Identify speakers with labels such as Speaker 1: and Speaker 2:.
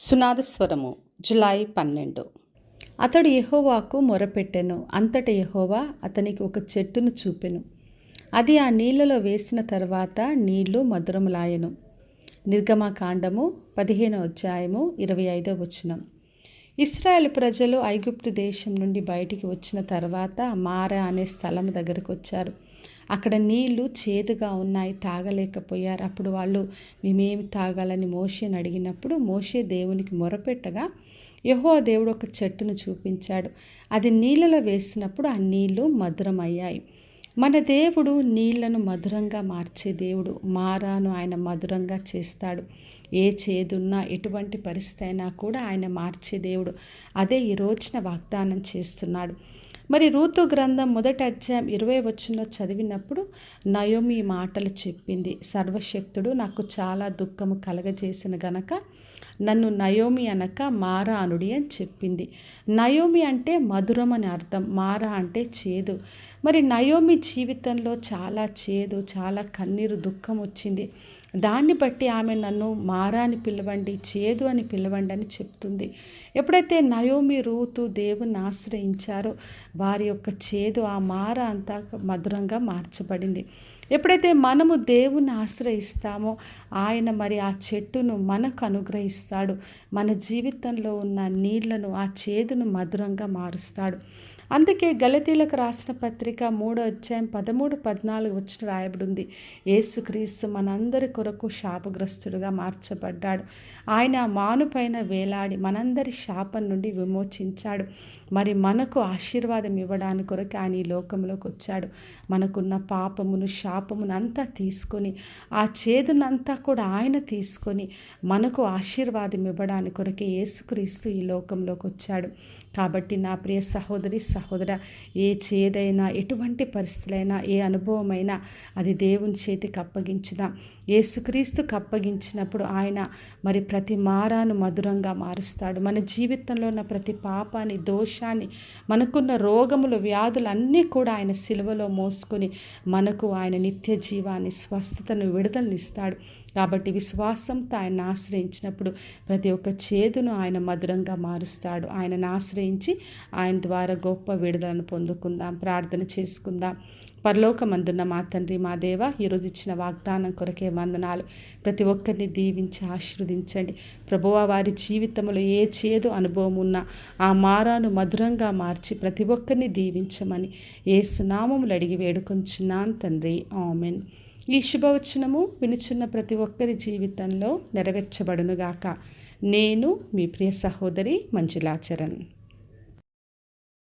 Speaker 1: సునాదస్వరము July 12. అతడు యెహోవాకు మొరపెట్టెను. అంతట యెహోవా అతనికి ఒక చెట్టును చూపెను. అది ఆ నీళ్లలో వేసిన తర్వాత నీళ్లు మధురములాయెను. నిర్గమకాండము 15వ అధ్యాయము 25వ వచనం. ఇశ్రాయేలు ప్రజలు ఐగుప్తు దేశం నుండి బయటికి వచ్చిన తర్వాత మారా అనే స్థలం దగ్గరకు వచ్చారు. అక్కడ నీళ్లు చేదుగా ఉన్నాయి, తాగలేకపోయారు. అప్పుడు వాళ్ళు మేమేమి తాగాలని మోషేని అడిగినప్పుడు మోషే దేవునికి మొరపెట్టగా యెహోవా దేవుడు ఒక చెట్టును చూపించాడు. అది నీళ్ళలో వేసినప్పుడు ఆ నీళ్లు మధురమయ్యాయి. మన దేవుడు నీళ్లను మధురంగా మార్చే దేవుడు. మారాను ఆయన మధురంగా చేస్తాడు. ఏ చేదున్నా ఎటువంటి పరిస్థితి అయినా కూడా ఆయన మార్చే దేవుడు. అదే ఈ రోజున వాగ్దానం చేస్తున్నాడు. మరి రూతు గ్రంథం 1వ అధ్యాయం 20వ వచనంలో చదివినప్పుడు నయోమి ఈ మాటలు చెప్పింది. సర్వశక్తుడు నాకు చాలా దుఃఖము కలగజేసిన గనక నన్ను నయోమి అనక మారా అనుడి అని చెప్పింది. నయోమి అంటే మధురం అని అర్థం, మారా అంటే చేదు. మరి నయోమి జీవితంలో చాలా చేదు, చాలా కన్నీరు, దుఃఖం వచ్చింది. దాన్ని బట్టి ఆమె నన్ను మారా అని పిలవండి, చేదు అని పిలవండి అని చెప్తుంది. ఎప్పుడైతే నయోమి రూతు దేవుని ఆశ్రయించారో వారి యొక్క చేదు ఆ మారా అంతా మధురంగా మార్చబడింది. ఎప్పుడైతే మనము దేవుని ఆశ్రయిస్తామో ఆయన మరి ఆ చెట్టును మనకు అనుగ్రహిస్తాడు. మన జీవితంలో ఉన్న నీళ్లను, ఆ చేదును మధురంగా మారుస్తాడు. అందుకే గలతీలకు రాసిన పత్రిక 3వ అధ్యాయం 13, 14 వచనం రాయబడి ఉంది. యేసుక్రీస్తు మనందరి కొరకు శాపగ్రస్తుడుగా మార్చబడ్డాడు. ఆయన మానుపైన వేలాడి మనందరి శాపం నుండి విమోచించాడు. మరి మనకు ఆశీర్వాదం ఇవ్వడానికి కొరకు ఆయన ఈ లోకంలోకి వచ్చాడు. మనకున్న పాపమును, శాపమును అంతా తీసుకొని, ఆ చేదునంతా కూడా ఆయన తీసుకొని మనకు ఆశీర్వాదం ఇవ్వడానికి కొరకే యేసుక్రీస్తు ఈ లోకంలోకి వచ్చాడు. కాబట్టి నా ప్రియ సహోదరి, సహోదర, ఏ చేదైనా, ఎటువంటి పరిస్థితులైనా, ఏ అనుభవమైనా అది దేవుని చేతికి అప్పగించుదాం. యేసుక్రీస్తుకు అప్పగించినప్పుడు ఆయన మరి ప్రతి మారాను మధురంగా మారుస్తాడు. మన జీవితంలో ఉన్న ప్రతి పాపాన్ని, దోషాన్ని, మనకున్న రోగములు, వ్యాధులు అన్నీ కూడా ఆయన సిలువలో మోసుకొని మనకు ఆయన నిత్య జీవాన్ని, స్వస్థతను, విడుదలనిస్తాడు. కాబట్టి విశ్వాసంతో ఆయన ఆశ్రయించినప్పుడు ప్రతి ఒక్క చేదును ఆయన మధురంగా మారుస్తాడు. ఆయనను ఆశ్రయించి ఆయన ద్వారా గొప్ప విడుదలను పొందుకుందాం. ప్రార్థన చేసుకుందాం. పరలోకమందున్న మా తండ్రి, మా దేవ, ఈరోజు ఇచ్చిన వాగ్దానం కొరకే వందనాలు. ప్రతి ఒక్కరిని దీవించి ఆశీర్వదించండి ప్రభువా. వారి జీవితంలో ఏ చేదు అనుభవం ఉన్నా ఆ మారాను మధురంగా మార్చి ప్రతి ఒక్కరిని దీవించమని యేసు నామములో అడిగి వేడుకొంచున్నాను తండ్రి, ఆమెన్. ఈ శుభవచనము వినుచున్న ప్రతి ఒక్కరి జీవితంలో నెరవేర్చబడునుగాక. నేను మీ ప్రియ సహోదరి మంజులా చరణ్.